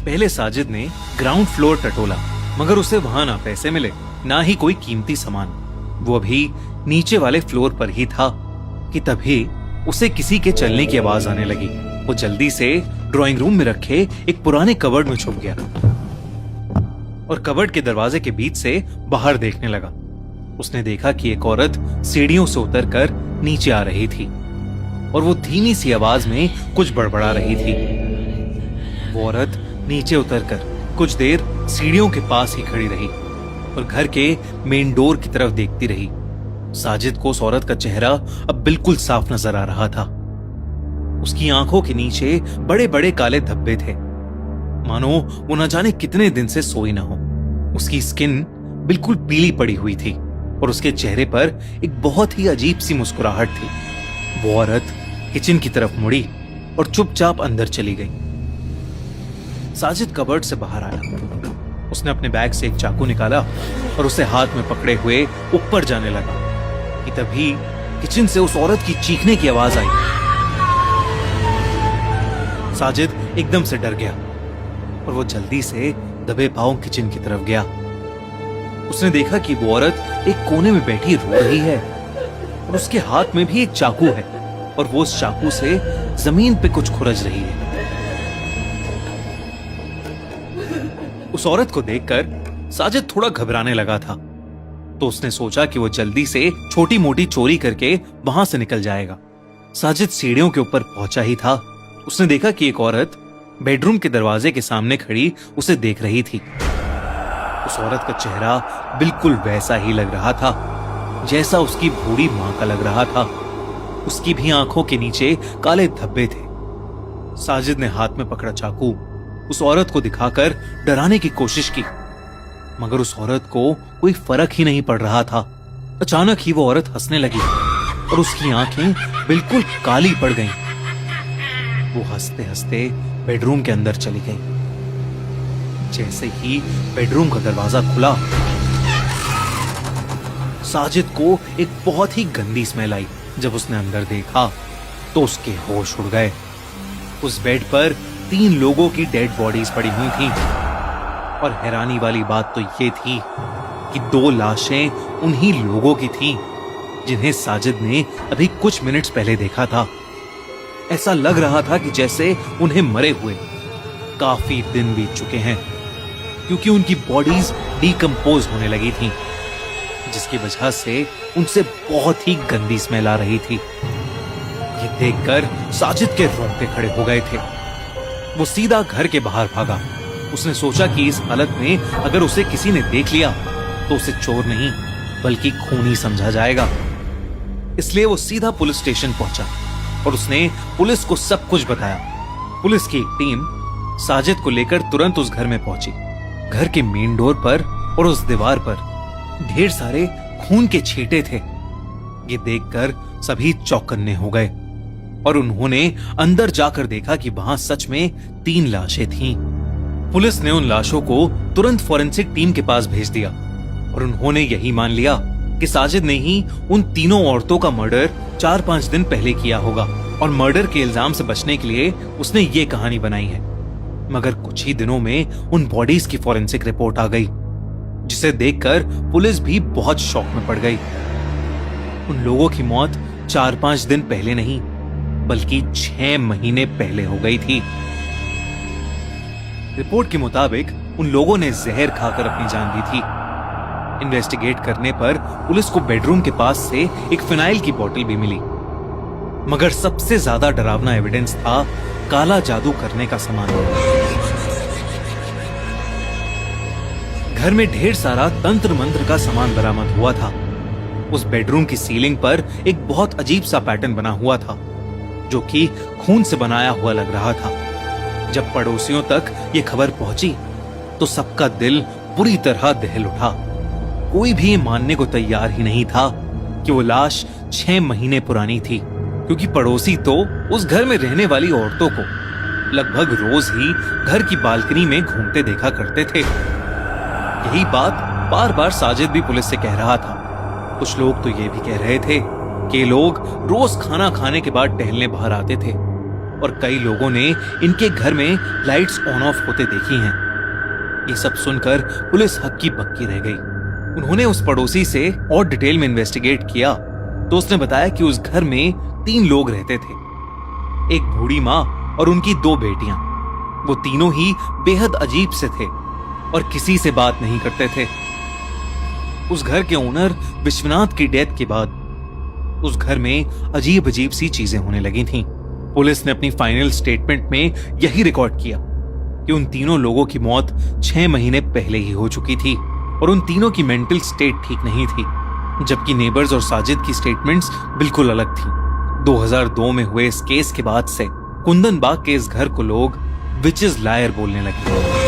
पहले साजिद ने ground floor टटोला, मगर उसे वहां ना पैसे मिले, ना ही कोई कीमती सामान। वो अभी नीचे वाले फ्लोर पर ही था कि तभी उसे किसी के चलने की आवाज आने लगी। वो जल्दी से ड्राइंग रूम में रखे एक पुराने कबर्ड में छुप गया और कबर्ड के दरवाजे के बीच से बाहर देखने लगा। उसने देखा कि एक औरत सीढ़ियों से उतरकर नीचे आ रही थी और वो धीमी सी आवाज में कुछ बड़बड़ा रही थी। वो औरत नीचे उतरकर कुछ देर सीढ़ियों के पास ही खड़ी रही और घर के मेन डोर की तरफ देखती रही। साजिद को उस औरत का चेहरा अब बिल्कुल साफ नजर आ रहा था। उसकी आंखों के नीचे बड़े बड़े काले धब्बे थे, मानो वो न जाने कितने दिन से सोई ना हो। उसकी स्किन बिल्कुल पीली पड़ी हुई थी और उसके चेहरे पर एक बहुत ही अजीब सी मुस्कुराहट थी। वो औरत किचन की तरफ मुड़ी और चुपचाप अंदर चली गई। साजिद कबर्ड से बाहर आया। उसने अपने बैग से एक चाकू निकाला और उसे हाथ में पकड़े हुए ऊपर जाने लगा कि तभी किचन से उस औरत की चीखने की आवाज आई। साजिद एकदम से डर गया और वो जल्दी से दबे पांव किचन की तरफ गया। उसने देखा कि वो औरत एक कोने में बैठी रो रही है और उसके हाथ में भी एक चाकू है और वो उस चाकू से जमीन पे कुछ खुरच रही है। उस औरत को देखकर साजिद थोड़ा घबराने लगा था, तो उसने सोचा कि वो जल्दी से छोटी मोटी चोरी करके वहां से निकल जाएगा। साजिद सीढ़ियों के ऊपर पहुंचा ही था, उसने देखा कि एक औरत बेडरूम के दरवाजे के सामने खड़ी उसे देख रही थी। उस औरत का चेहरा बिल्कुल वैसा ही लग रहा था जैसा उसकी बूढ़ी मां का लग रहा था। उसकी भी आंखों के नीचे काले धब्बे थे। साजिद ने हाथ में पकड़ा चाकू उस औरत को दिखाकर डराने की कोशिश की, मगर उस औरत को कोई फर्क ही नहीं पड़ रहा था। अचानक ही वो औरत हंसने लगी और उसकी आंखें बिल्कुल काली पड़ गईं। वो हंसते हंसते बेडरूम के अंदर चली गई। जैसे ही बेडरूम का दरवाजा खुला, साजिद को एक बहुत ही गंदी स्मेल आई। जब उसने अंदर देखा तो उसके होश उड़ गए। उस बेड पर 3 लोगों की डेड बॉडीज पड़ी हुई थी और हैरानी वाली बात तो ये थी कि 2 लाशें उन्हीं लोगों की थीं जिन्हें साजिद ने अभी कुछ मिनट्स पहले देखा था। ऐसा लग रहा था कि जैसे उन्हें मरे हुए काफी दिन बीत चुके हैं, क्योंकि उनकी बॉडीज डिकम्पोज होने लगी थीं, जिसकी वजह से उनसे बहुत ही गंदी स्मेल आ रही थी। ये देखकर साजिद के रोंगटे खड़े हो गए थे। वो सीधा घर के बाहर भागा। उसने सोचा कि इस हालत में अगर उसे किसी ने देख लिया तो उसे चोर नहीं बल्कि खूनी समझा जाएगा। इसलिए वो सीधा पुलिस स्टेशन पहुंचा और उसने पुलिस को सब कुछ बताया। पुलिस की एक टीम साजिद को लेकर तुरंत उस घर में पहुंची। घर के मेन डोर पर और उस दीवार पर ढेर सारे खून के छींटे थे। ये देखकर सभी चौकन्ने हो गए और उन्होंने अंदर जाकर देखा कि वहां सच में 3 लाशें थीं। पुलिस ने उन लाशों को तुरंत फॉरेंसिक टीम के पास भेज दिया और उन्होंने यही मान लिया कि साजिद ने ही उन तीनों औरतों का मर्डर 4-5 दिन पहले किया होगा और मर्डर के इल्जाम से बचने के लिए उसने ये कहानी बनाई है। मगर कुछ ही दिनों में उन बॉडीज की फॉरेंसिक रिपोर्ट आ गई, जिसे देखकर पुलिस भी बहुत शॉक में पड़ गई। उन लोगों की मौत 4-5 दिन पहले नहीं बल्कि 6 महीने पहले हो गई थी। रिपोर्ट के मुताबिक उन लोगों ने जहर खाकर अपनी जान दी थी। इन्वेस्टिगेट करने पर पुलिस को बेडरूम के पास से एक फिनाइल की बोतल भी मिली, मगर सबसे ज्यादा डरावना एविडेंस था काला जादू करने का सामान। घर में ढेर सारा तंत्र मंत्र का सामान बरामद हुआ था। उस बेडरूम की सीलिंग पर एक बहुत अजीब सा पैटर्न बना हुआ था, जो कि खून से बनाया हुआ लग रहा था। जब पड़ोसियों तक ये खबर पहुंची तो सबका दिल बुरी तरह दहल उठा। कोई भी मानने को तैयार ही नहीं था कि वो लाश 6 महीने पुरानी थी, क्योंकि पड़ोसी तो उस घर में रहने वाली औरतों को लगभग रोज ही घर की बालकनी में घूमते देखा करते थे। यही बात बार बार साजिद भी पुलिस से कह रहा था। कुछ लोग तो ये भी कह रहे थे कि लोग रोज खाना खाने के बाद टहलने बाहर आते थे और कई लोगों ने इनके घर में लाइट्स ऑन ऑफ होते देखी हैं। ये सब सुनकर पुलिस हक्की बक्की रह गई। उन्होंने उस पड़ोसी से और डिटेल में इन्वेस्टिगेट किया तो उसने बताया कि उस घर में 3 लोग रहते थे, एक बूढ़ी माँ और उनकी 2 बेटियां। वो तीनों ही बेहद अजीब से थे और किसी से बात नहीं करते थे। उस घर के ओनर विश्वनाथ की डेथ के बाद उस घर में अजीब अजीब सी चीजें होने लगी थीं। पुलिस ने अपनी फाइनल स्टेटमेंट में यही रिकॉर्ड किया कि उन तीनों लोगों की मौत 6 महीने पहले ही हो चुकी थी और उन तीनों की मेंटल स्टेट ठीक नहीं थी, जबकि नेबर्स और साजिद की स्टेटमेंट्स बिल्कुल अलग थी। 2002 में हुए इस केस के बाद से कुंदन बाग के इस घर को लोग विचेस लायर बोलने लगे।